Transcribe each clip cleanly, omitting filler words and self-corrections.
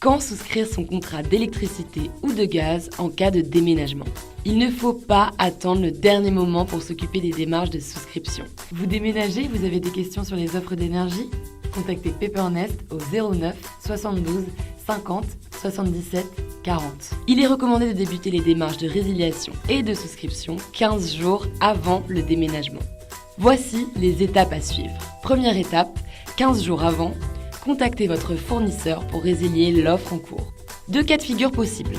Quand souscrire son contrat d'électricité ou de gaz en cas de déménagement? Il ne faut pas attendre le dernier moment pour s'occuper des démarches de souscription. Vous déménagez, vous avez des questions sur les offres d'énergie? Contactez Peppernest au 09 72 50 77 40. Il est recommandé de débuter les démarches de résiliation et de souscription 15 jours avant le déménagement. Voici les étapes à suivre. Première étape, 15 jours avant, contactez votre fournisseur pour résilier l'offre en cours. Deux cas de figure possibles.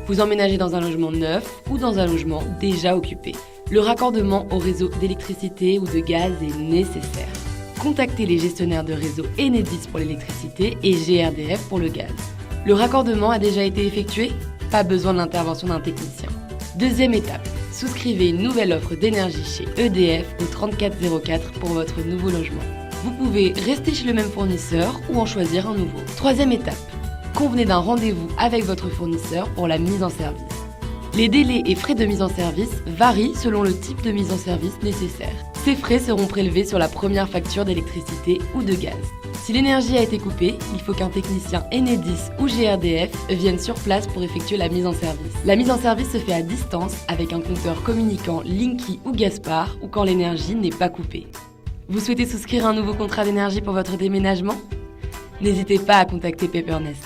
Vous emménagez dans un logement neuf ou dans un logement déjà occupé. Le raccordement au réseau d'électricité ou de gaz est nécessaire. Contactez les gestionnaires de réseau Enedis pour l'électricité et GRDF pour le gaz. Le raccordement a déjà été effectué? Pas besoin de l'intervention d'un technicien. Deuxième étape, souscrivez une nouvelle offre d'énergie chez EDF au 3404 pour votre nouveau logement. Vous pouvez rester chez le même fournisseur ou en choisir un nouveau. Troisième étape, convenez d'un rendez-vous avec votre fournisseur pour la mise en service. Les délais et frais de mise en service varient selon le type de mise en service nécessaire. Ces frais seront prélevés sur la première facture d'électricité ou de gaz. Si l'énergie a été coupée, il faut qu'un technicien Enedis ou GRDF vienne sur place pour effectuer la mise en service. La mise en service se fait à distance avec un compteur communicant Linky ou Gaspard ou quand l'énergie n'est pas coupée. Vous souhaitez souscrire un nouveau contrat d'énergie pour votre déménagement? N'hésitez pas à contacter Peppernest.